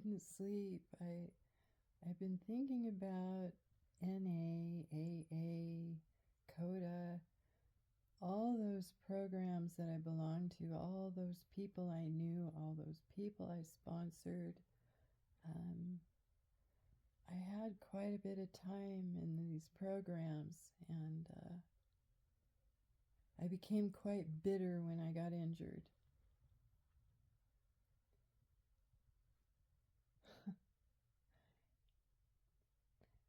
couldn't sleep. I've been thinking about NA, AA, CODA, all those programs that I belonged to, all those people I knew, all those people I sponsored. I had quite a bit of time in these programs, and I became quite bitter when I got injured.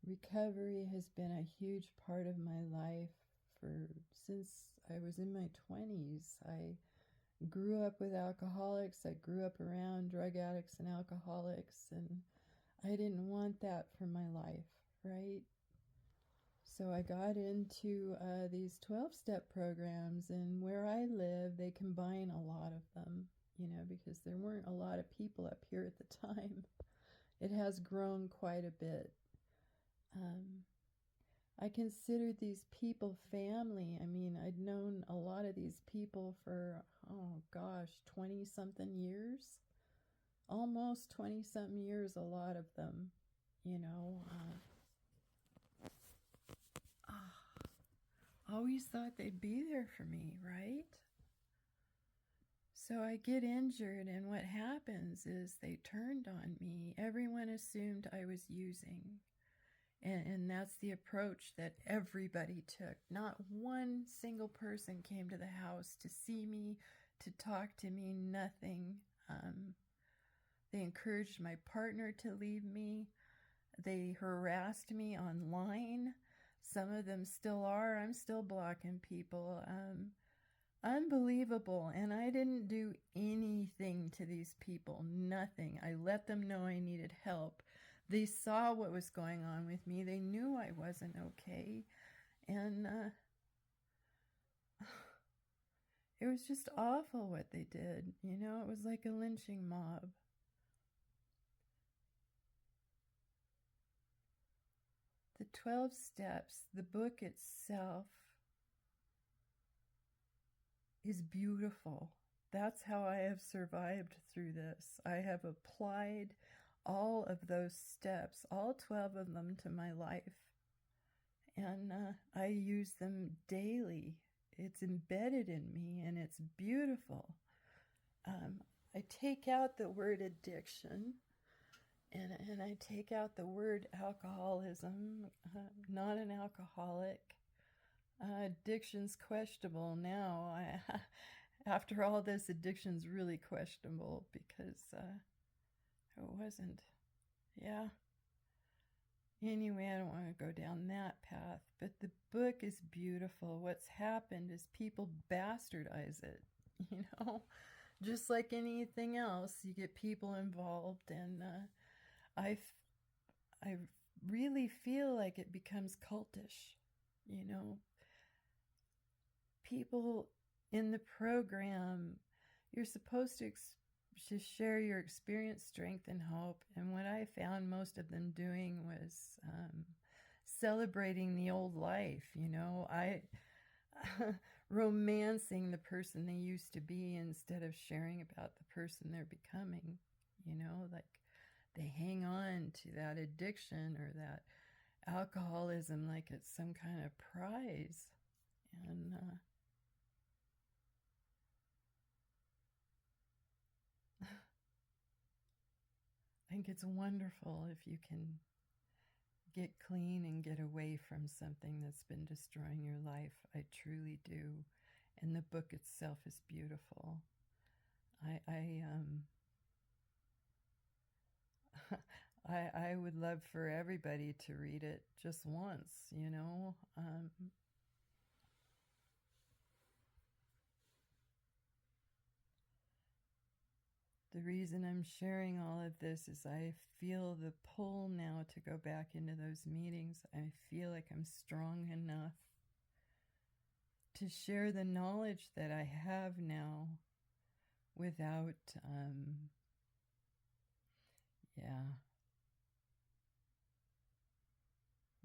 Recovery has been a huge part of my life since I was in my 20s. I grew up with alcoholics. I grew up around drug addicts and alcoholics, and I didn't want that for my life, right? So I got into these 12-step programs, and where I live, they combine a lot of them, because there weren't a lot of people up here at the time. It has grown quite a bit. I considered these people family. I mean, I'd known a lot of these people for, 20-something years. Almost 20-something years, a lot of them, always thought they'd be there for me, right? So I get injured, and what happens is they turned on me. Everyone assumed I was using. And that's the approach that everybody took. Not one single person came to the house to see me, to talk to me, nothing. They encouraged my partner to leave me. They harassed me online. Some of them still are. I'm still blocking people. Unbelievable. And I didn't do anything to these people. Nothing. I let them know I needed help. They saw what was going on with me. They knew I wasn't okay. And it was just awful what they did. It was like a lynching mob. The 12 Steps, the book itself, is beautiful. That's how I have survived through this. I have applied all of those steps, all 12 of them, to my life. And I use them daily. It's embedded in me, and it's beautiful. I take out the word addiction, and I take out the word alcoholism. Not an alcoholic. Addiction's questionable now. After all this, addiction's really questionable because it wasn't. Yeah. Anyway, I don't want to go down that path, but the book is beautiful. What's happened is people bastardize it, just like anything else. You get people involved, and I really feel like it becomes cultish, People in the program, you're supposed to share your experience, strength, and hope. And what I found most of them doing was celebrating the old life, romancing the person they used to be instead of sharing about the person they're becoming, like they hang on to that addiction or that alcoholism like it's some kind of prize. And I think it's wonderful if you can get clean and get away from something that's been destroying your life. I truly do. And the book itself is beautiful. I would love for everybody to read it just once, The reason I'm sharing all of this is I feel the pull now to go back into those meetings. I feel like I'm strong enough to share the knowledge that I have now without,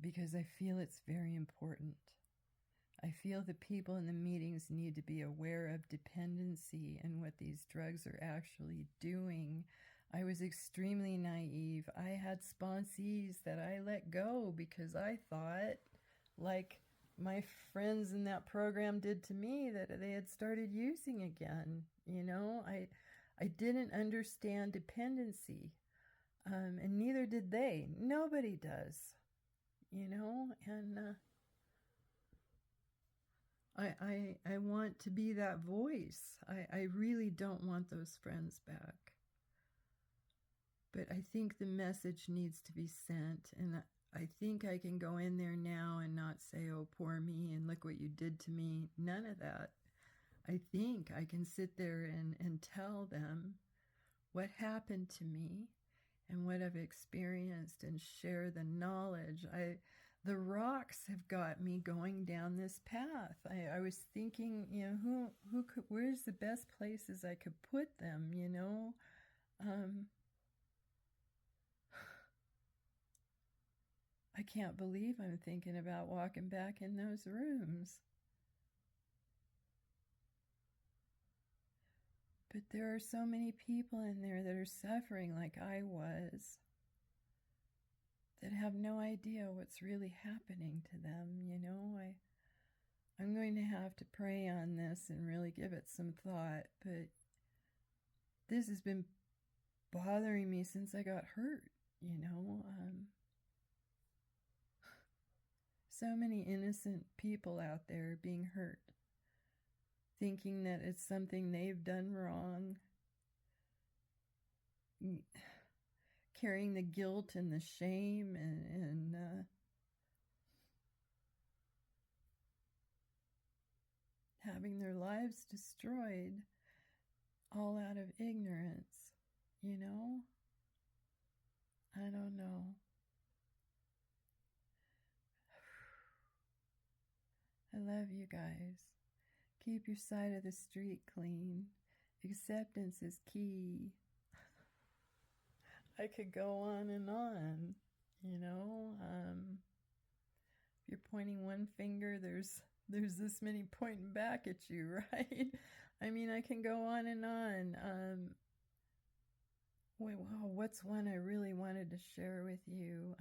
because I feel it's very important. I feel the people in the meetings need to be aware of dependency and what these drugs are actually doing. I was extremely naive. I had sponsees that I let go because I thought, like my friends in that program did to me, that they had started using again. I didn't understand dependency, and neither did they. Nobody does, and I want to be that voice. I really don't want those friends back. But I think the message needs to be sent, and I think I can go in there now and not say, oh, poor me, and look what you did to me. None of that. I think I can sit there and tell them what happened to me and what I've experienced and share the knowledge. The rocks have got me going down this path. I was thinking, where's the best places I could put them, I can't believe I'm thinking about walking back in those rooms. But there are so many people in there that are suffering like I was, that have no idea what's really happening to them. I'm going to have to pray on this and really give it some thought, but this has been bothering me since I got hurt. So many innocent people out there being hurt, thinking that it's something they've done wrong, carrying the guilt and the shame and having their lives destroyed, all out of ignorance. I don't know. I love you guys. Keep your side of the street clean. Acceptance is key. I could go on and on, if you're pointing one finger, there's this many pointing back at you, right? I mean, I can go on and on. What's one I really wanted to share with you?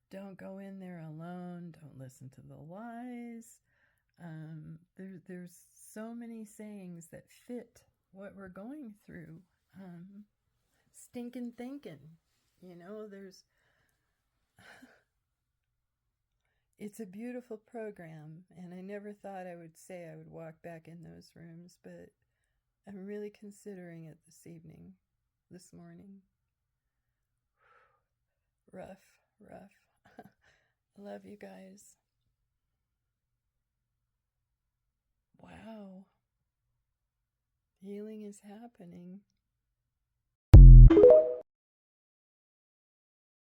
Don't go in there alone. Don't listen to the lies. There's so many sayings that fit what we're going through. Stinking thinking, there's it's a beautiful program, and I never thought I would say I would walk back in those rooms, but I'm really considering it this morning. Rough. Love you guys. Wow. Healing is happening.